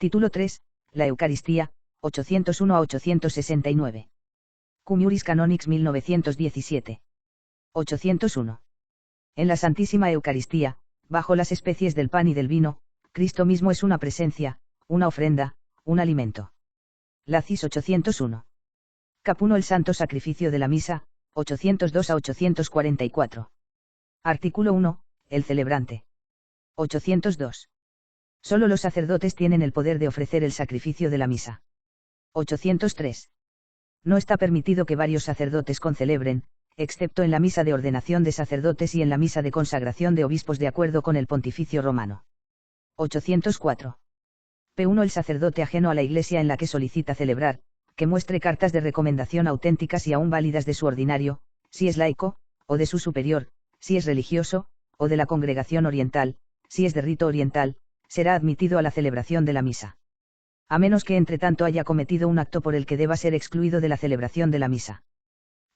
Título 3, la Eucaristía, 801 a 869. Cum Iuris Canonics 1917. 801. En la Santísima Eucaristía, bajo las especies del pan y del vino, Cristo mismo es una presencia, una ofrenda, un alimento. Lacis 801. Cap 1 El Santo Sacrificio de la Misa, 802 a 844. Artículo 1, el celebrante. 802. Solo los sacerdotes tienen el poder de ofrecer el sacrificio de la misa. 803. No está permitido que varios sacerdotes concelebren, excepto en la misa de ordenación de sacerdotes y en la misa de consagración de obispos de acuerdo con el Pontificio Romano. 804. P1 El sacerdote ajeno a la Iglesia en la que solicita celebrar, que muestre cartas de recomendación auténticas y aún válidas de su ordinario, si es laico, o de su superior, si es religioso, o de la congregación oriental, si es de rito oriental, será admitido a la celebración de la misa. A menos que entre tanto haya cometido un acto por el que deba ser excluido de la celebración de la misa.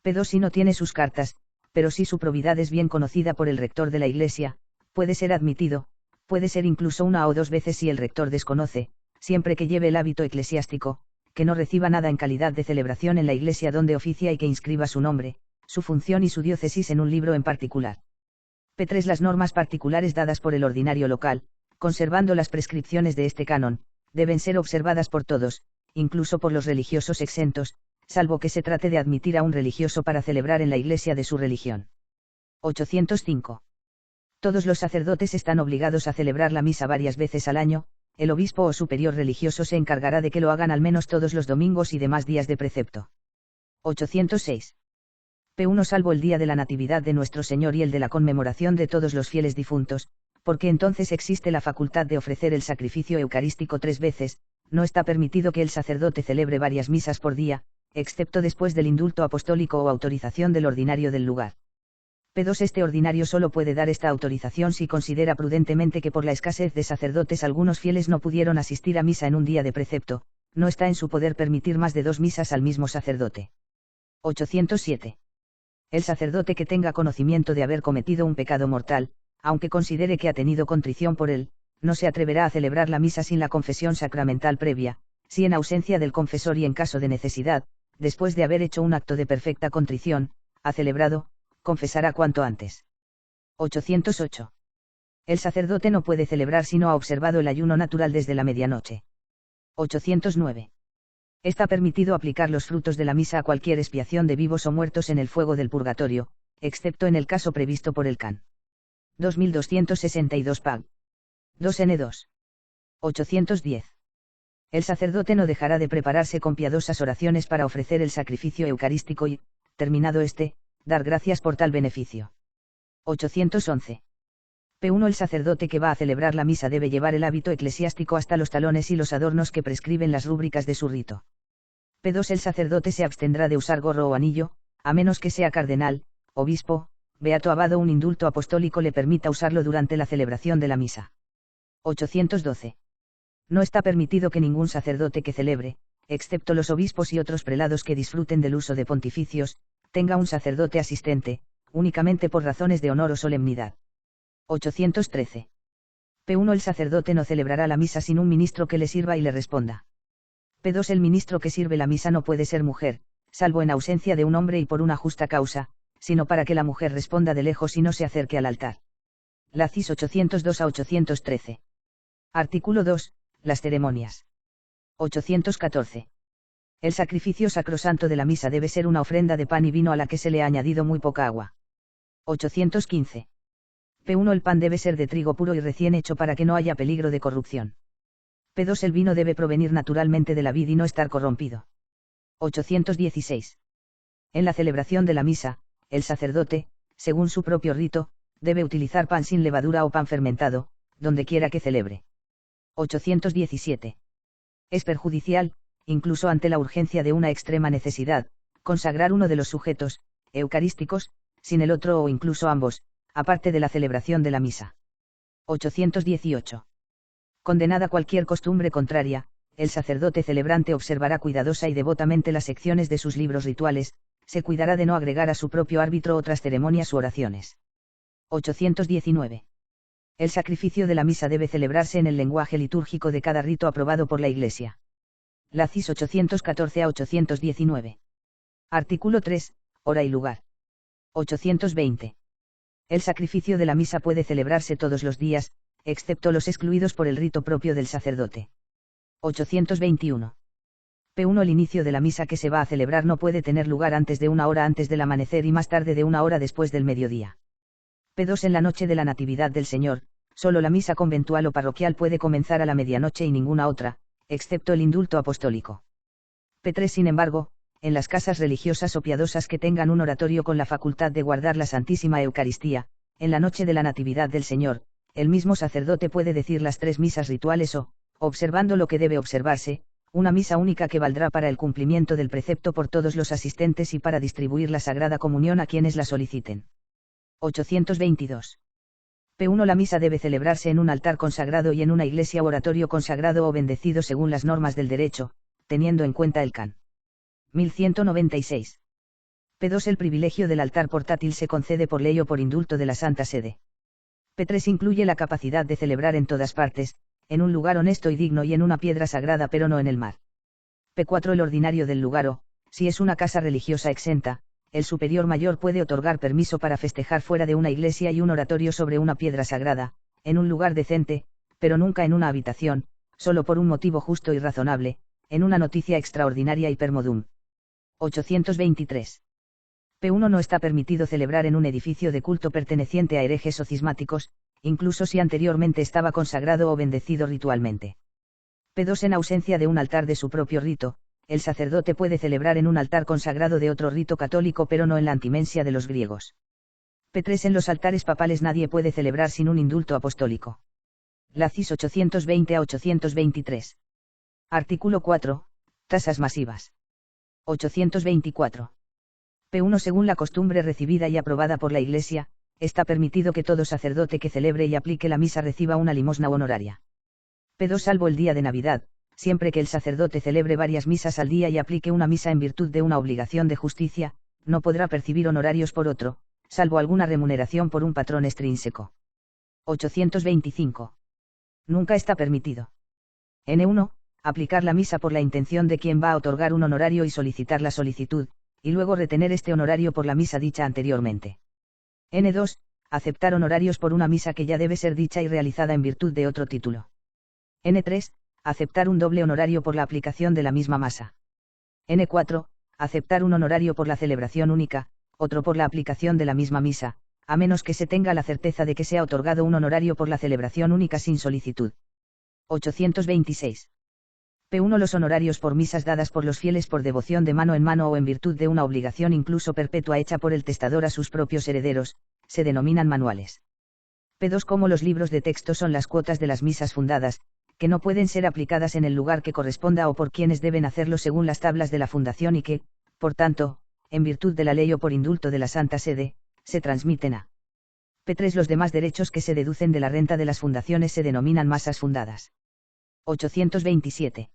P2 Si no tiene sus cartas, pero si su probidad es bien conocida por el rector de la Iglesia, puede ser admitido, puede ser incluso una o dos veces si el rector desconoce, siempre que lleve el hábito eclesiástico, que no reciba nada en calidad de celebración en la Iglesia donde oficia y que inscriba su nombre, su función y su diócesis en un libro en particular. P3 Las normas particulares dadas por el ordinario local, conservando las prescripciones de este canon, deben ser observadas por todos, incluso por los religiosos exentos, salvo que se trate de admitir a un religioso para celebrar en la iglesia de su religión. 805. Todos los sacerdotes están obligados a celebrar la misa varias veces al año, el obispo o superior religioso se encargará de que lo hagan al menos todos los domingos y demás días de precepto. 806. P1 Salvo el día de la Natividad de nuestro Señor y el de la conmemoración de todos los fieles difuntos, porque entonces existe la facultad de ofrecer el sacrificio eucarístico 3 veces, no está permitido que el sacerdote celebre varias misas por día, excepto después del indulto apostólico o autorización del ordinario del lugar. P2 Este ordinario solo puede dar esta autorización si considera prudentemente que por la escasez de sacerdotes algunos fieles no pudieron asistir a misa en un día de precepto, no está en su poder permitir más de 2 misas al mismo sacerdote. 807. El sacerdote que tenga conocimiento de haber cometido un pecado mortal, aunque considere que ha tenido contrición por él, no se atreverá a celebrar la misa sin la confesión sacramental previa, si en ausencia del confesor y en caso de necesidad, después de haber hecho un acto de perfecta contrición, ha celebrado, confesará cuanto antes. 808. El sacerdote no puede celebrar si no ha observado el ayuno natural desde la medianoche. 809. Está permitido aplicar los frutos de la misa a cualquier expiación de vivos o muertos en el fuego del purgatorio, excepto en el caso previsto por el can. 2262 Pag. 2N2. 810. El sacerdote no dejará de prepararse con piadosas oraciones para ofrecer el sacrificio eucarístico y, terminado este, dar gracias por tal beneficio. 811. P1 El sacerdote que va a celebrar la misa debe llevar el hábito eclesiástico hasta los talones y los adornos que prescriben las rúbricas de su rito. P2 El sacerdote se abstendrá de usar gorro o anillo, a menos que sea cardenal, obispo, beato abad o un indulto apostólico le permita usarlo durante la celebración de la misa. 812. No está permitido que ningún sacerdote que celebre, excepto los obispos y otros prelados que disfruten del uso de pontificios, tenga un sacerdote asistente, únicamente por razones de honor o solemnidad. 813. P1 El sacerdote no celebrará la misa sin un ministro que le sirva y le responda. P2 El ministro que sirve la misa no puede ser mujer, salvo en ausencia de un hombre y por una justa causa, sino para que la mujer responda de lejos y no se acerque al altar. Lacis 802 a 813. Artículo 2. Las ceremonias. 814. El sacrificio sacrosanto de la misa debe ser una ofrenda de pan y vino a la que se le ha añadido muy poca agua. 815. P1 El pan debe ser de trigo puro y recién hecho para que no haya peligro de corrupción. P2 El vino debe provenir naturalmente de la vid y no estar corrompido. 816. En la celebración de la misa, el sacerdote, según su propio rito, debe utilizar pan sin levadura o pan fermentado, donde quiera que celebre. 817. Es perjudicial, incluso ante la urgencia de una extrema necesidad, consagrar uno de los sujetos eucarísticos, sin el otro o incluso ambos, aparte de la celebración de la misa. 818. Condenada cualquier costumbre contraria, el sacerdote celebrante observará cuidadosa y devotamente las secciones de sus libros rituales, se cuidará de no agregar a su propio árbitro otras ceremonias u oraciones. 819. El sacrificio de la misa debe celebrarse en el lenguaje litúrgico de cada rito aprobado por la Iglesia. La CIS 814 a 819. Artículo 3, hora y lugar. 820. El sacrificio de la misa puede celebrarse todos los días, excepto los excluidos por el rito propio del sacerdote. 821. P1. El inicio de la misa que se va a celebrar no puede tener lugar antes de 1 hora antes del amanecer y más tarde de 1 hora después del mediodía. P2. En la noche de la Natividad del Señor, solo la misa conventual o parroquial puede comenzar a la medianoche y ninguna otra, excepto el indulto apostólico. P3. Sin embargo, en las casas religiosas o piadosas que tengan un oratorio con la facultad de guardar la Santísima Eucaristía, en la noche de la Natividad del Señor, el mismo sacerdote puede decir las 3 misas rituales o, observando lo que debe observarse, una misa única que valdrá para el cumplimiento del precepto por todos los asistentes y para distribuir la Sagrada Comunión a quienes la soliciten. 822. P1. La misa debe celebrarse en un altar consagrado y en una iglesia o oratorio consagrado o bendecido según las normas del derecho, teniendo en cuenta el can. 1196. P2. El privilegio del altar portátil se concede por ley o por indulto de la Santa Sede. P3. Incluye la capacidad de celebrar en todas partes, en un lugar honesto y digno y en una piedra sagrada pero no en el mar. P4. El ordinario del lugar o, si es una casa religiosa exenta, el superior mayor puede otorgar permiso para festejar fuera de una iglesia y un oratorio sobre una piedra sagrada, en un lugar decente, pero nunca en una habitación, solo por un motivo justo y razonable, en una noticia extraordinaria y per modum. 823. P1. No está permitido celebrar en un edificio de culto perteneciente a herejes o cismáticos, incluso si anteriormente estaba consagrado o bendecido ritualmente. P2. En ausencia de un altar de su propio rito, el sacerdote puede celebrar en un altar consagrado de otro rito católico pero no en la antimensia de los griegos. P3. En los altares papales nadie puede celebrar sin un indulto apostólico. La CIS 820 a 823. Artículo 4. Tasas masivas. 824. P1. Según la costumbre recibida y aprobada por la Iglesia, está permitido que todo sacerdote que celebre y aplique la misa reciba una limosna honoraria. P2. Salvo el día de Navidad, siempre que el sacerdote celebre varias misas al día y aplique una misa en virtud de una obligación de justicia, no podrá percibir honorarios por otro, salvo alguna remuneración por un patrón extrínseco. 825. Nunca está permitido. N1. Aplicar la misa por la intención de quien va a otorgar un honorario y solicitar la solicitud, y luego retener este honorario por la misa dicha anteriormente. N2. Aceptar honorarios por una misa que ya debe ser dicha y realizada en virtud de otro título. N3. Aceptar un doble honorario por la aplicación de la misma masa. N4. Aceptar un honorario por la celebración única, otro por la aplicación de la misma misa, a menos que se tenga la certeza de que se ha otorgado un honorario por la celebración única sin solicitud. 826. P1. Los honorarios por misas dadas por los fieles por devoción de mano en mano o en virtud de una obligación incluso perpetua hecha por el testador a sus propios herederos, se denominan manuales. P2. Como los libros de texto son las cuotas de las misas fundadas, que no pueden ser aplicadas en el lugar que corresponda o por quienes deben hacerlo según las tablas de la fundación y que, por tanto, en virtud de la ley o por indulto de la Santa Sede, se transmiten a P3. Los demás derechos que se deducen de la renta de las fundaciones se denominan masas fundadas. 827.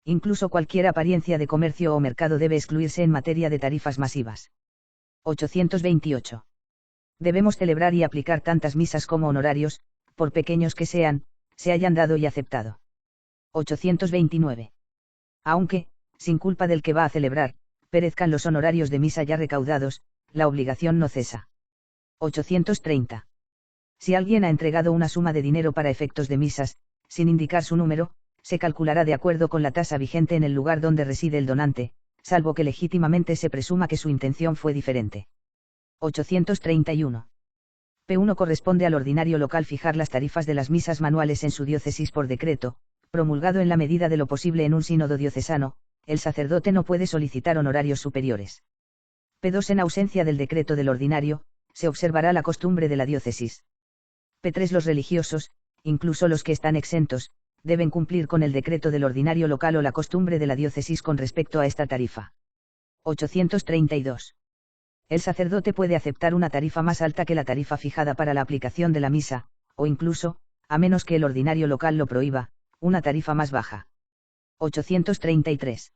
Incluso cualquier apariencia de comercio o mercado debe excluirse en materia de tarifas masivas. 828. Debemos celebrar y aplicar tantas misas como honorarios, por pequeños que sean, se hayan dado y aceptado. 829. Aunque, sin culpa del que va a celebrar, perezcan los honorarios de misa ya recaudados, la obligación no cesa. 830. Si alguien ha entregado una suma de dinero para efectos de misas, sin indicar su número, se calculará de acuerdo con la tasa vigente en el lugar donde reside el donante, salvo que legítimamente se presuma que su intención fue diferente. 831. P1. Corresponde al ordinario local fijar las tarifas de las misas manuales en su diócesis por decreto, promulgado en la medida de lo posible en un sínodo diocesano. El sacerdote no puede solicitar honorarios superiores. P2. En ausencia del decreto del ordinario, se observará la costumbre de la diócesis. P3. Los religiosos, incluso los que están exentos, deben cumplir con el decreto del ordinario local o la costumbre de la diócesis con respecto a esta tarifa. 832. El sacerdote puede aceptar una tarifa más alta que la tarifa fijada para la aplicación de la misa, o incluso, a menos que el ordinario local lo prohíba, una tarifa más baja. 833.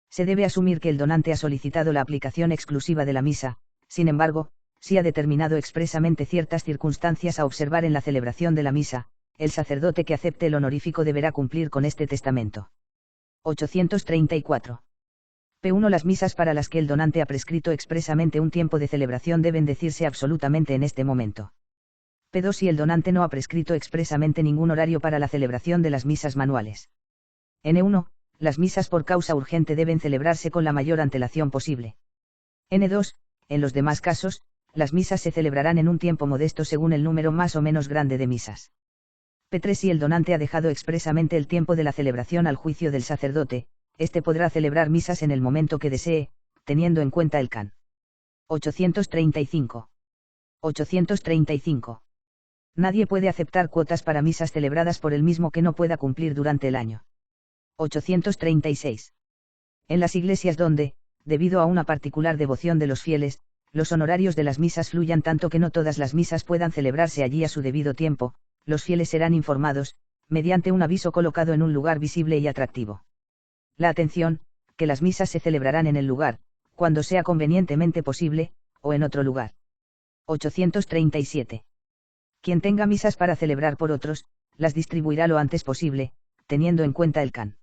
Se debe asumir que el donante ha solicitado la aplicación exclusiva de la misa, sin embargo, si ha determinado expresamente ciertas circunstancias a observar en la celebración de la misa, el sacerdote que acepte el honorífico deberá cumplir con este testamento. 834. P1. Las misas para las que el donante ha prescrito expresamente un tiempo de celebración deben decirse absolutamente en este momento. P2. Si el donante no ha prescrito expresamente ningún horario para la celebración de las misas manuales. N1. Las misas por causa urgente deben celebrarse con la mayor antelación posible. N2. En los demás casos, las misas se celebrarán en un tiempo modesto según el número más o menos grande de misas. P3. Si el donante ha dejado expresamente el tiempo de la celebración al juicio del sacerdote, éste podrá celebrar misas en el momento que desee, teniendo en cuenta el can. 835. 835. Nadie puede aceptar cuotas para misas celebradas por él mismo que no pueda cumplir durante el año. 836. En las iglesias donde, debido a una particular devoción de los fieles, los honorarios de las misas fluyan tanto que no todas las misas puedan celebrarse allí a su debido tiempo, los fieles serán informados, mediante un aviso colocado en un lugar visible y atractivo. La atención, que las misas se celebrarán en el lugar, cuando sea convenientemente posible, o en otro lugar. 837. Quien tenga misas para celebrar por otros, las distribuirá lo antes posible, teniendo en cuenta el can.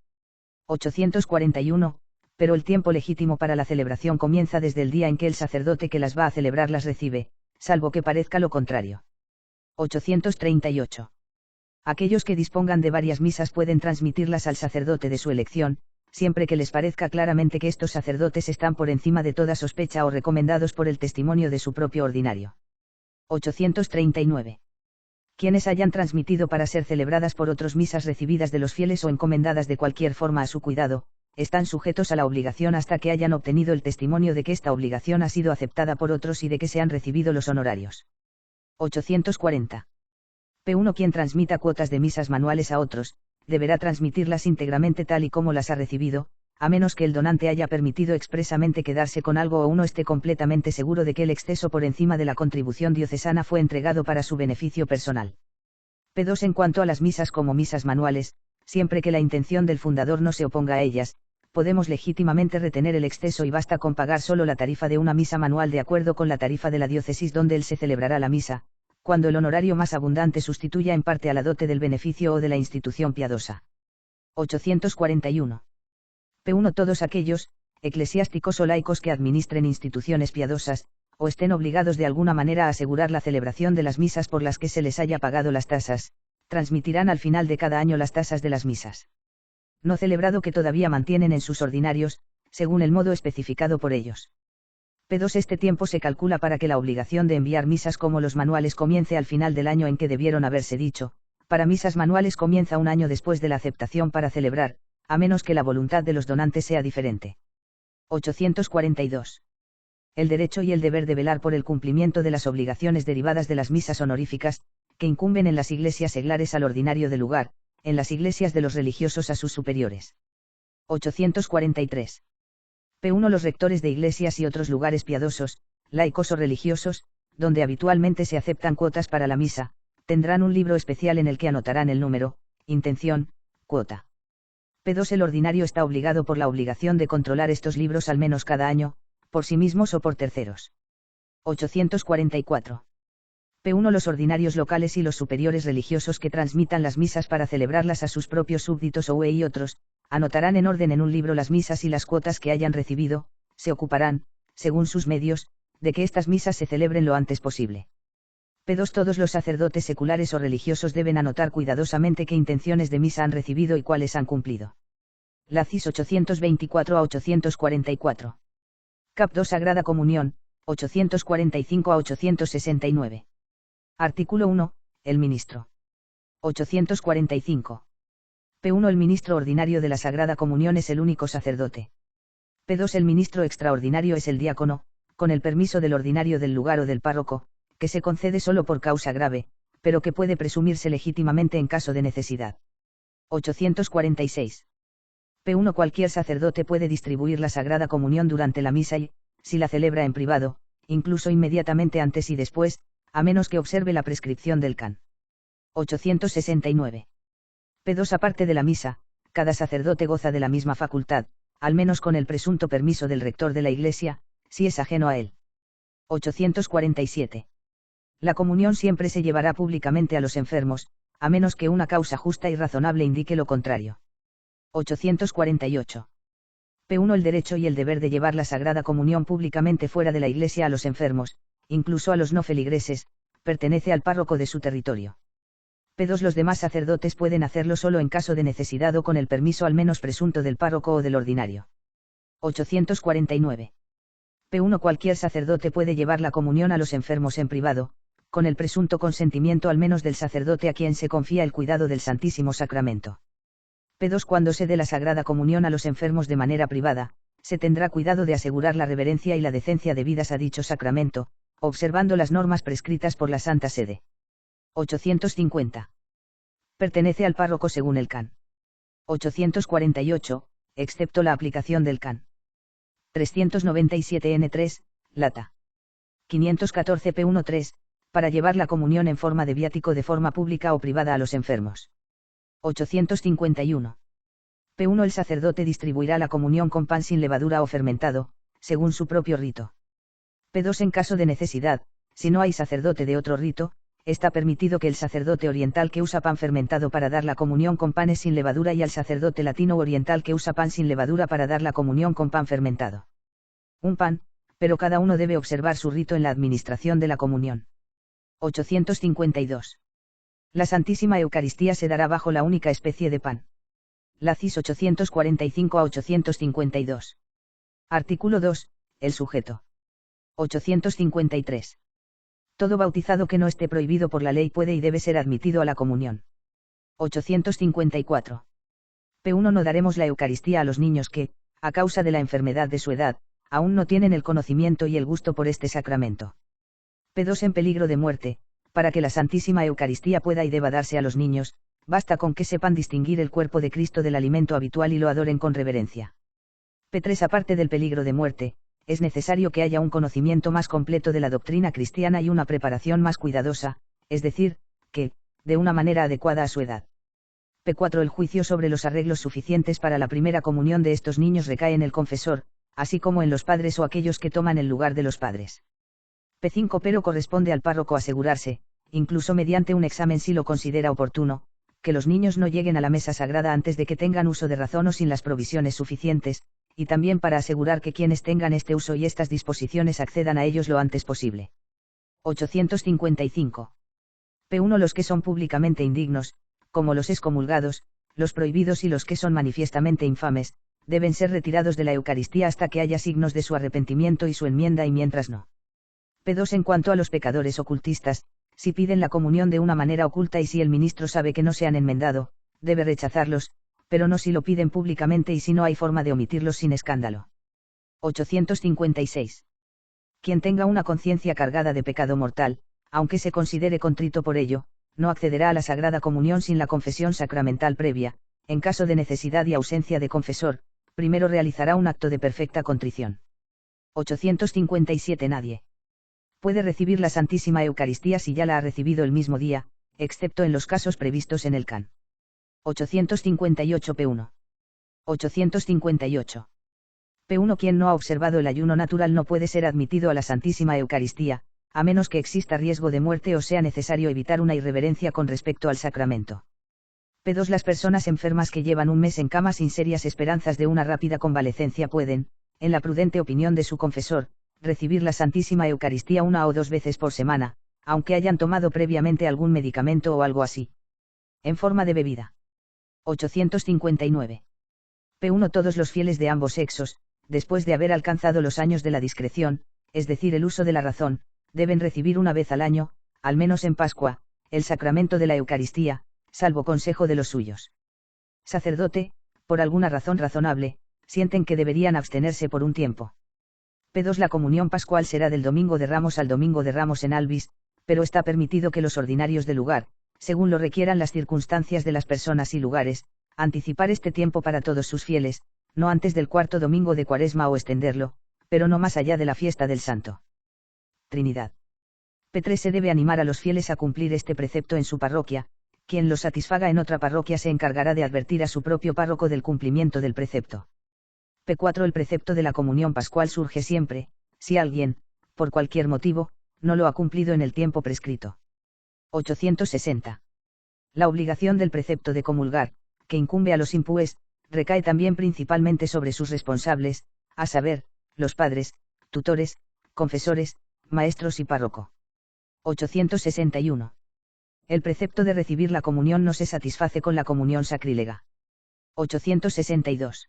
841, pero el tiempo legítimo para la celebración comienza desde el día en que el sacerdote que las va a celebrar las recibe, salvo que parezca lo contrario. 838. Aquellos que dispongan de varias misas pueden transmitirlas al sacerdote de su elección, siempre que les parezca claramente que estos sacerdotes están por encima de toda sospecha o recomendados por el testimonio de su propio ordinario. 839. Quienes hayan transmitido para ser celebradas por otros misas recibidas de los fieles o encomendadas de cualquier forma a su cuidado, están sujetos a la obligación hasta que hayan obtenido el testimonio de que esta obligación ha sido aceptada por otros y de que se han recibido los honorarios. 840. P1. Quien transmita cuotas de misas manuales a otros, deberá transmitirlas íntegramente tal y como las ha recibido, a menos que el donante haya permitido expresamente quedarse con algo o uno esté completamente seguro de que el exceso por encima de la contribución diocesana fue entregado para su beneficio personal. P2. En cuanto a las misas como misas manuales, siempre que la intención del fundador no se oponga a ellas, podemos legítimamente retener el exceso y basta con pagar solo la tarifa de una misa manual de acuerdo con la tarifa de la diócesis donde él se celebrará la misa, cuando el honorario más abundante sustituya en parte a la dote del beneficio o de la institución piadosa. 841. P1. Todos aquellos, eclesiásticos o laicos que administren instituciones piadosas, o estén obligados de alguna manera a asegurar la celebración de las misas por las que se les haya pagado las tasas, transmitirán al final de cada año las tasas de las misas no celebrado que todavía mantienen en sus ordinarios, según el modo especificado por ellos. P2. Este tiempo se calcula para que la obligación de enviar misas como los manuales comience al final del año en que debieron haberse dicho, para misas manuales comienza un año después de la aceptación para celebrar, a menos que la voluntad de los donantes sea diferente. 842. El derecho y el deber de velar por el cumplimiento de las obligaciones derivadas de las misas honoríficas, que incumben en las iglesias seglares al ordinario del lugar, en las iglesias de los religiosos a sus superiores. 843. P1. Los rectores de iglesias y otros lugares piadosos, laicos o religiosos, donde habitualmente se aceptan cuotas para la misa, tendrán un libro especial en el que anotarán el número, intención, cuota. P2. El ordinario está obligado por la obligación de controlar estos libros al menos cada año, por sí mismos o por terceros. 844. P1. Los ordinarios locales y los superiores religiosos que transmitan las misas para celebrarlas a sus propios súbditos o y otros, anotarán en orden en un libro las misas y las cuotas que hayan recibido, se ocuparán, según sus medios, de que estas misas se celebren lo antes posible. P2. Todos los sacerdotes seculares o religiosos deben anotar cuidadosamente qué intenciones de misa han recibido y cuáles han cumplido. Lacis 824 a 844. Cap 2. Sagrada Comunión, 845 a 869. Artículo 1. El ministro. 845. P1. El ministro ordinario de la Sagrada Comunión es el único sacerdote. P2. El ministro extraordinario es el diácono, con el permiso del ordinario del lugar o del párroco, que se concede solo por causa grave, pero que puede presumirse legítimamente en caso de necesidad. 846. P1. Cualquier sacerdote puede distribuir la Sagrada Comunión durante la misa y, si la celebra en privado, incluso inmediatamente antes y después, a menos que observe la prescripción del can. 869. P2. Aparte de la misa, cada sacerdote goza de la misma facultad, al menos con el presunto permiso del rector de la Iglesia, si es ajeno a él. 847. La comunión siempre se llevará públicamente a los enfermos, a menos que una causa justa y razonable indique lo contrario. 848. P1. El derecho y el deber de llevar la Sagrada Comunión públicamente fuera de la Iglesia a los enfermos, incluso a los no feligreses, pertenece al párroco de su territorio. P2. Los demás sacerdotes pueden hacerlo solo en caso de necesidad o con el permiso al menos presunto del párroco o del ordinario. 849. P1. Cualquier sacerdote puede llevar la comunión a los enfermos en privado, con el presunto consentimiento al menos del sacerdote a quien se confía el cuidado del Santísimo Sacramento. P2. Cuando se dé la Sagrada Comunión a los enfermos de manera privada, se tendrá cuidado de asegurar la reverencia y la decencia debidas a dicho sacramento, observando las normas prescritas por la Santa Sede. 850. Pertenece al párroco según el can. 848, excepto la aplicación del can. 397 N3, lata. 514 P13, para llevar la comunión en forma de viático de forma pública o privada a los enfermos. 851. P1. El sacerdote distribuirá la comunión con pan sin levadura o fermentado, según su propio rito. P2. En caso de necesidad, si no hay sacerdote de otro rito, está permitido que el sacerdote oriental que usa pan fermentado para dar la comunión con panes sin levadura y al sacerdote latino o oriental que usa pan sin levadura para dar la comunión con pan fermentado. Un pan, pero cada uno debe observar su rito en la administración de la comunión. 852. La Santísima Eucaristía se dará bajo la única especie de pan. Lacis 845 a 852. Artículo 2. El sujeto. 853. Todo bautizado que no esté prohibido por la ley puede y debe ser admitido a la comunión. 854. P1. No daremos la Eucaristía a los niños que, a causa de la enfermedad de su edad, aún no tienen el conocimiento y el gusto por este sacramento. P2. En peligro de muerte, para que la Santísima Eucaristía pueda y deba darse a los niños, basta con que sepan distinguir el cuerpo de Cristo del alimento habitual y lo adoren con reverencia. P3. Aparte del peligro de muerte, es necesario que haya un conocimiento más completo de la doctrina cristiana y una preparación más cuidadosa, es decir, que, de una manera adecuada a su edad. P4. El juicio sobre los arreglos suficientes para la primera comunión de estos niños recae en el confesor, así como en los padres o aquellos que toman el lugar de los padres. P5. Pero corresponde al párroco asegurarse, incluso mediante un examen si lo considera oportuno, que los niños no lleguen a la mesa sagrada antes de que tengan uso de razón o sin las provisiones suficientes, y también para asegurar que quienes tengan este uso y estas disposiciones accedan a ellos lo antes posible. 855. P1. Los que son públicamente indignos, como los excomulgados, los prohibidos y los que son manifiestamente infames, deben ser retirados de la Eucaristía hasta que haya signos de su arrepentimiento y su enmienda y mientras no. P2. En cuanto a los pecadores ocultistas, si piden la comunión de una manera oculta y si el ministro sabe que no se han enmendado, debe rechazarlos, pero no si lo piden públicamente y si no hay forma de omitirlos sin escándalo. 856. Quien tenga una conciencia cargada de pecado mortal, aunque se considere contrito por ello, no accederá a la Sagrada Comunión sin la confesión sacramental previa. En caso de necesidad y ausencia de confesor, primero realizará un acto de perfecta contrición. 857. Nadie puede recibir la Santísima Eucaristía si ya la ha recibido el mismo día, excepto en los casos previstos en el can. 858 P1. 858. P1. Quien no ha observado el ayuno natural no puede ser admitido a la Santísima Eucaristía, a menos que exista riesgo de muerte o sea necesario evitar una irreverencia con respecto al sacramento. P2. Las personas enfermas que llevan un mes en cama sin serias esperanzas de una rápida convalecencia pueden, en la prudente opinión de su confesor, recibir la Santísima Eucaristía 1 o 2 veces por semana, aunque hayan tomado previamente algún medicamento o algo así. En forma de bebida. 859. P1. Todos los fieles de ambos sexos, después de haber alcanzado los años de la discreción, es decir, el uso de la razón, deben recibir una vez al año, al menos en Pascua, el sacramento de la Eucaristía, salvo consejo de los suyos. Sacerdote, por alguna razón razonable, sienten que deberían abstenerse por un tiempo. P2. La comunión pascual será del Domingo de Ramos al Domingo de Ramos en Albis, pero está permitido que los ordinarios del lugar, según lo requieran las circunstancias de las personas y lugares, anticipar este tiempo para todos sus fieles, no antes del cuarto domingo de Cuaresma o extenderlo, pero no más allá de la fiesta del Santo Trinidad. P3. Se debe animar a los fieles a cumplir este precepto en su parroquia, quien lo satisfaga en otra parroquia se encargará de advertir a su propio párroco del cumplimiento del precepto. P4. El precepto de la comunión pascual surge siempre, si alguien, por cualquier motivo, no lo ha cumplido en el tiempo prescrito. 860. La obligación del precepto de comulgar, que incumbe a los impúes, recae también principalmente sobre sus responsables, a saber, los padres, tutores, confesores, maestros y párroco. 861. El precepto de recibir la comunión no se satisface con la comunión sacrílega. 862.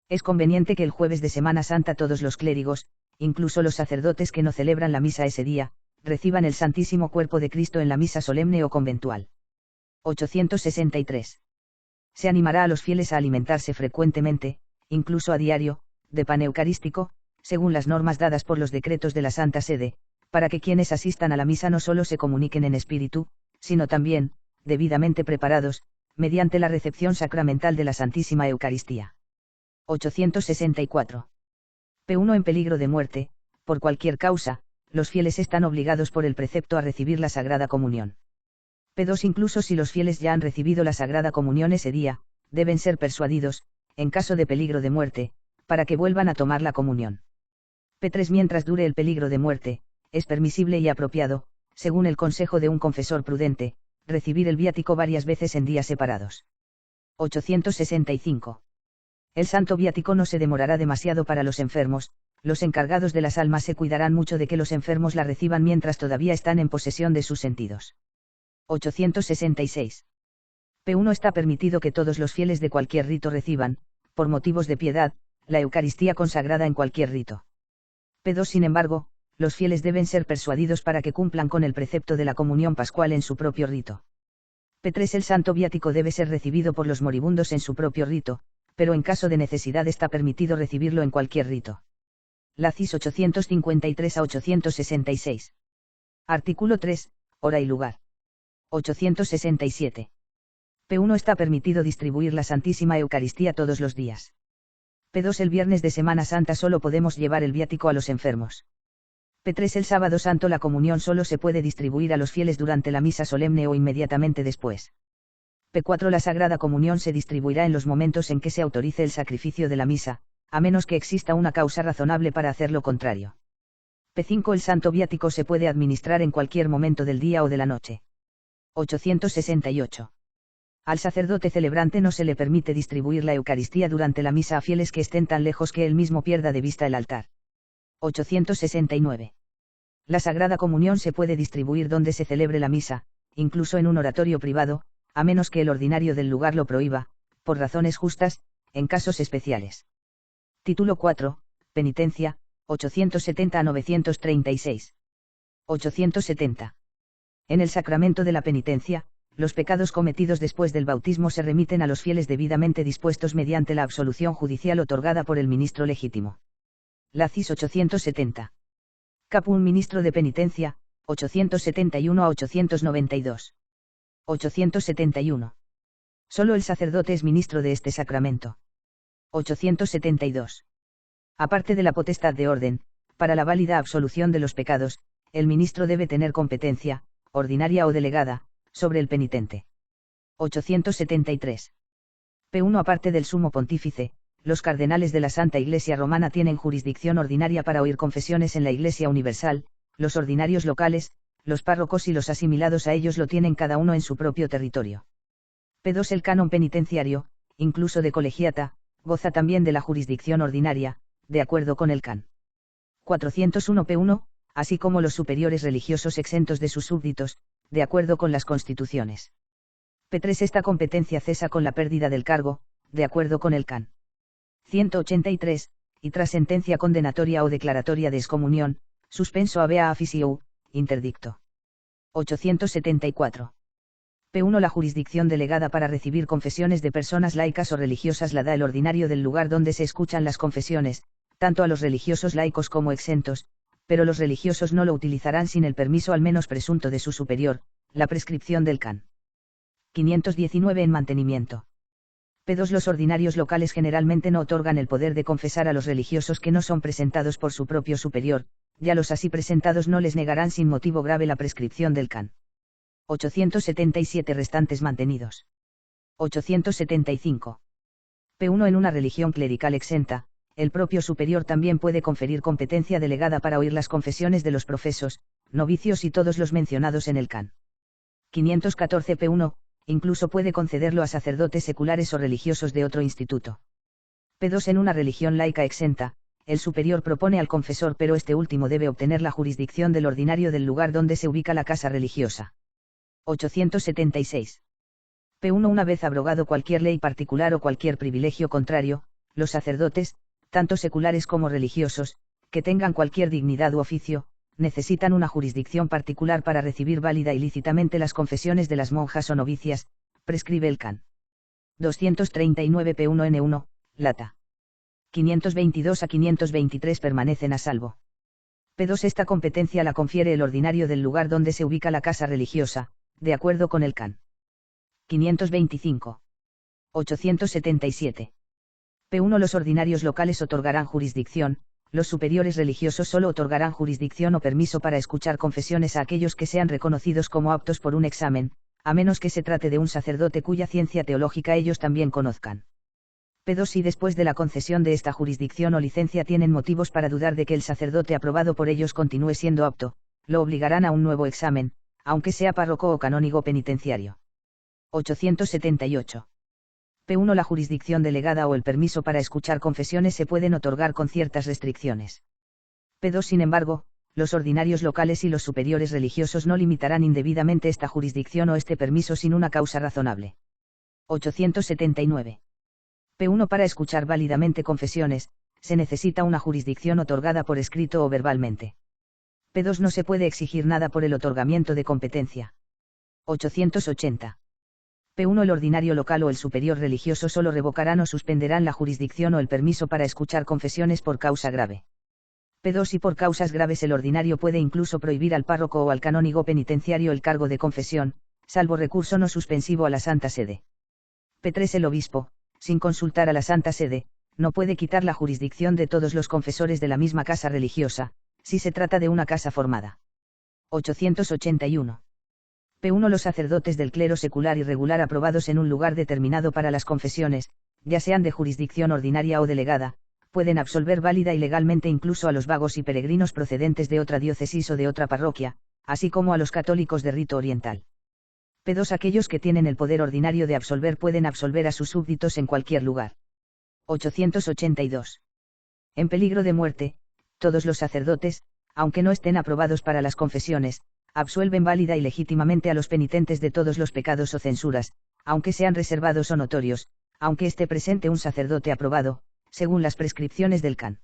Es conveniente que el jueves de Semana Santa todos los clérigos, incluso los sacerdotes que no celebran la misa ese día, reciban el Santísimo Cuerpo de Cristo en la misa solemne o conventual. 863. Se animará a los fieles a alimentarse frecuentemente, incluso a diario, de pan eucarístico, según las normas dadas por los decretos de la Santa Sede, para que quienes asistan a la misa no solo se comuniquen en espíritu, sino también, debidamente preparados, mediante la recepción sacramental de la Santísima Eucaristía. 864. P1 en peligro de muerte, por cualquier causa, los fieles están obligados por el precepto a recibir la Sagrada Comunión. P2 incluso si los fieles ya han recibido la Sagrada Comunión ese día, deben ser persuadidos, en caso de peligro de muerte, para que vuelvan a tomar la comunión. P3 mientras dure el peligro de muerte, es permisible y apropiado, según el consejo de un confesor prudente, recibir el viático varias veces en días separados. 865. El santo viático no se demorará demasiado para los enfermos, los encargados de las almas se cuidarán mucho de que los enfermos la reciban mientras todavía están en posesión de sus sentidos. 866. P1 está permitido que todos los fieles de cualquier rito reciban, por motivos de piedad, la Eucaristía consagrada en cualquier rito. P2 sin embargo, los fieles deben ser persuadidos para que cumplan con el precepto de la comunión pascual en su propio rito. P3 el santo viático debe ser recibido por los moribundos en su propio rito, pero en caso de necesidad está permitido recibirlo en cualquier rito. Lacis 853 a 866. Artículo 3, hora y lugar. 867. P1 está permitido distribuir la Santísima Eucaristía todos los días. P2 el viernes de Semana Santa solo podemos llevar el viático a los enfermos. P3 el sábado santo la comunión solo se puede distribuir a los fieles durante la misa solemne o inmediatamente después. P4 la Sagrada Comunión se distribuirá en los momentos en que se autorice el sacrificio de la misa, a menos que exista una causa razonable para hacer lo contrario. P5 el santo viático se puede administrar en cualquier momento del día o de la noche. 868. Al sacerdote celebrante no se le permite distribuir la Eucaristía durante la misa a fieles que estén tan lejos que él mismo pierda de vista el altar. 869. La Sagrada Comunión se puede distribuir donde se celebre la misa, incluso en un oratorio privado, a menos que el ordinario del lugar lo prohíba, por razones justas, en casos especiales. Título 4, Penitencia, 870 a 936. 870. En el sacramento de la penitencia, los pecados cometidos después del bautismo se remiten a los fieles debidamente dispuestos mediante la absolución judicial otorgada por el ministro legítimo. Lacis 870. Caput ministro de penitencia, 871 a 892. 871. Solo el sacerdote es ministro de este sacramento. 872. Aparte de la potestad de orden, para la válida absolución de los pecados, el ministro debe tener competencia, ordinaria o delegada, sobre el penitente. 873. P1 Aparte del sumo pontífice, los cardenales de la Santa Iglesia Romana tienen jurisdicción ordinaria para oír confesiones en la Iglesia Universal, los ordinarios locales, los párrocos y los asimilados a ellos lo tienen cada uno en su propio territorio. P2 El canon penitenciario, incluso de colegiata, goza también de la jurisdicción ordinaria, de acuerdo con el can. 401 P1, así como los superiores religiosos exentos de sus súbditos, de acuerdo con las constituciones. P3 Esta competencia cesa con la pérdida del cargo, de acuerdo con el can. 183, y tras sentencia condenatoria o declaratoria de excomunión, suspenso habea officio, interdicto. 874. P1 La jurisdicción delegada para recibir confesiones de personas laicas o religiosas la da el ordinario del lugar donde se escuchan las confesiones, tanto a los religiosos laicos como exentos, pero los religiosos no lo utilizarán sin el permiso al menos presunto de su superior, la prescripción del can. 519 En mantenimiento. P2 Los ordinarios locales generalmente no otorgan el poder de confesar a los religiosos que no son presentados por su propio superior, ya los así presentados no les negarán sin motivo grave la prescripción del can. 877 Restantes mantenidos. 875. P1 En una religión clerical exenta, el propio superior también puede conferir competencia delegada para oír las confesiones de los profesos, novicios y todos los mencionados en el can. 514 P1, incluso puede concederlo a sacerdotes seculares o religiosos de otro instituto. P2 En una religión laica exenta, el superior propone al confesor pero este último debe obtener la jurisdicción del ordinario del lugar donde se ubica la casa religiosa. 876. P1 Una vez abrogado cualquier ley particular o cualquier privilegio contrario, los sacerdotes, tanto seculares como religiosos, que tengan cualquier dignidad u oficio, necesitan una jurisdicción particular para recibir válida y lícitamente las confesiones de las monjas o novicias, prescribe el can. 239 P1N1, lata. 522 a 523 permanecen a salvo. P2 Esta competencia la confiere el ordinario del lugar donde se ubica la casa religiosa, de acuerdo con el can. 525. 877. P1 Los ordinarios locales otorgarán jurisdicción, los superiores religiosos solo otorgarán jurisdicción o permiso para escuchar confesiones a aquellos que sean reconocidos como aptos por un examen, a menos que se trate de un sacerdote cuya ciencia teológica ellos también conozcan. P2 Si después de la concesión de esta jurisdicción o licencia tienen motivos para dudar de que el sacerdote aprobado por ellos continúe siendo apto, lo obligarán a un nuevo examen, aunque sea párroco o canónigo penitenciario. 878. P1 La jurisdicción delegada o el permiso para escuchar confesiones se pueden otorgar con ciertas restricciones. P2 Sin embargo, los ordinarios locales y los superiores religiosos no limitarán indebidamente esta jurisdicción o este permiso sin una causa razonable. 879. P1 Para escuchar válidamente confesiones, se necesita una jurisdicción otorgada por escrito o verbalmente. P2 No se puede exigir nada por el otorgamiento de competencia. 880. P1 El ordinario local o el superior religioso solo revocarán o suspenderán la jurisdicción o el permiso para escuchar confesiones por causa grave. P2 Y por causas graves el ordinario puede incluso prohibir al párroco o al canónigo penitenciario el cargo de confesión, salvo recurso no suspensivo a la Santa Sede. P3 El obispo, sin consultar a la Santa Sede, no puede quitar la jurisdicción de todos los confesores de la misma casa religiosa, si se trata de una casa formada. 881. P1 Los sacerdotes del clero secular y regular aprobados en un lugar determinado para las confesiones, ya sean de jurisdicción ordinaria o delegada, pueden absolver válida y legalmente incluso a los vagos y peregrinos procedentes de otra diócesis o de otra parroquia, así como a los católicos de rito oriental. P2 Aquellos que tienen el poder ordinario de absolver pueden absolver a sus súbditos en cualquier lugar. 882. En peligro de muerte, todos los sacerdotes, aunque no estén aprobados para las confesiones, absuelven válida y legítimamente a los penitentes de todos los pecados o censuras, aunque sean reservados o notorios, aunque esté presente un sacerdote aprobado, según las prescripciones del can.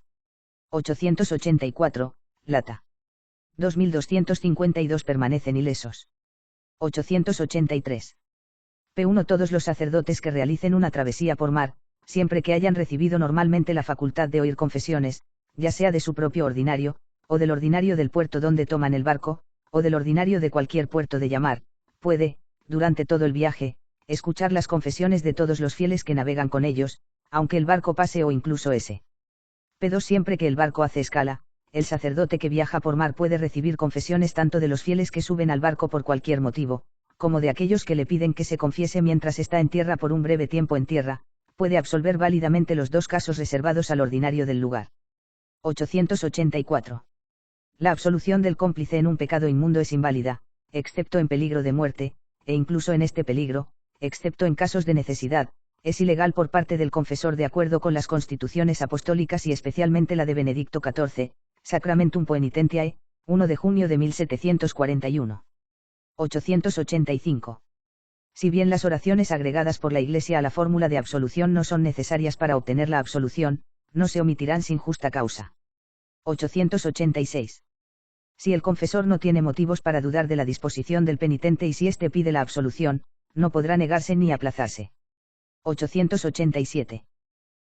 884, lata. 2252 permanecen ilesos. 883. P1 Todos los sacerdotes que realicen una travesía por mar, siempre que hayan recibido normalmente la facultad de oír confesiones, ya sea de su propio ordinario, o del ordinario del puerto donde toman el barco, o del ordinario de cualquier puerto de llamar, puede, durante todo el viaje, escuchar las confesiones de todos los fieles que navegan con ellos, aunque el barco pase o incluso ese. P2 Siempre que el barco hace escala, el sacerdote que viaja por mar puede recibir confesiones tanto de los fieles que suben al barco por cualquier motivo, como de aquellos que le piden que se confiese mientras está en tierra por un breve tiempo en tierra, puede absolver válidamente los dos casos reservados al ordinario del lugar. 884. La absolución del cómplice en un pecado inmundo es inválida, excepto en peligro de muerte, e incluso en este peligro, excepto en casos de necesidad, es ilegal por parte del confesor de acuerdo con las constituciones apostólicas y especialmente la de Benedicto XIV, Sacramentum Poenitentiae, 1 de junio de 1741. 885. Si bien las oraciones agregadas por la Iglesia a la fórmula de absolución no son necesarias para obtener la absolución, no se omitirán sin justa causa. 886. Si el confesor no tiene motivos para dudar de la disposición del penitente y si éste pide la absolución, no podrá negarse ni aplazarse. 887.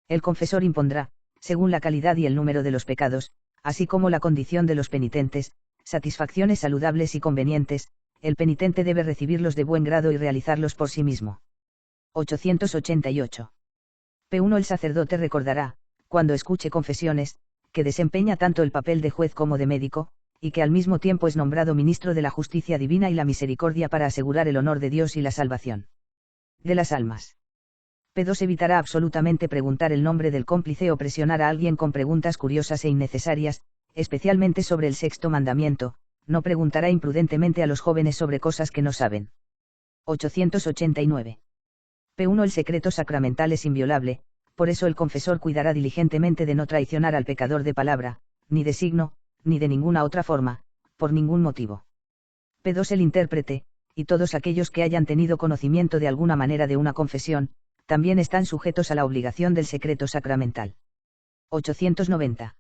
El confesor impondrá, según la calidad y el número de los pecados, así como la condición de los penitentes, satisfacciones saludables y convenientes, el penitente debe recibirlos de buen grado y realizarlos por sí mismo. 888. P1 El sacerdote recordará, cuando escuche confesiones, que desempeña tanto el papel de juez como de médico, y que al mismo tiempo es nombrado ministro de la justicia divina y la misericordia para asegurar el honor de Dios y la salvación de las almas. P2 evitará absolutamente preguntar el nombre del cómplice o presionar a alguien con preguntas curiosas e innecesarias, especialmente sobre el sexto mandamiento. No preguntará imprudentemente a los jóvenes sobre cosas que no saben. 889. P1 El secreto sacramental es inviolable, por eso el confesor cuidará diligentemente de no traicionar al pecador de palabra, ni de signo, ni de ninguna otra forma, por ningún motivo. P2 El intérprete, y todos aquellos que hayan tenido conocimiento de alguna manera de una confesión, también están sujetos a la obligación del secreto sacramental. 890.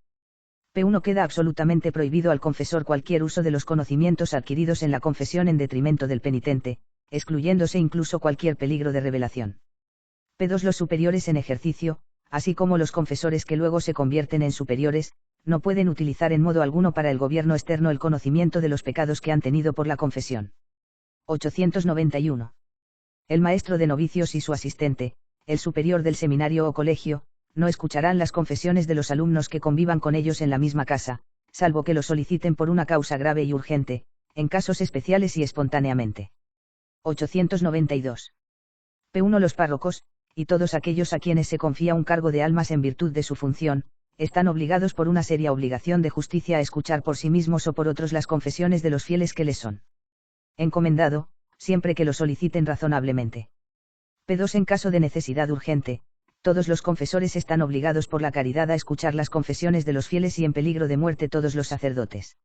P1 Queda absolutamente prohibido al confesor cualquier uso de los conocimientos adquiridos en la confesión en detrimento del penitente, excluyéndose incluso cualquier peligro de revelación. P2 Los superiores en ejercicio, así como los confesores que luego se convierten en superiores, no pueden utilizar en modo alguno para el gobierno externo el conocimiento de los pecados que han tenido por la confesión. 891. El maestro de novicios y su asistente, el superior del seminario o colegio, no escucharán las confesiones de los alumnos que convivan con ellos en la misma casa, salvo que lo soliciten por una causa grave y urgente, en casos especiales y espontáneamente. 892. P1 Los párrocos, y todos aquellos a quienes se confía un cargo de almas en virtud de su función, están obligados por una seria obligación de justicia a escuchar por sí mismos o por otros las confesiones de los fieles que les son encomendado, siempre que lo soliciten razonablemente. P2 En caso de necesidad urgente, todos los confesores están obligados por la caridad a escuchar las confesiones de los fieles y en peligro de muerte todos los sacerdotes.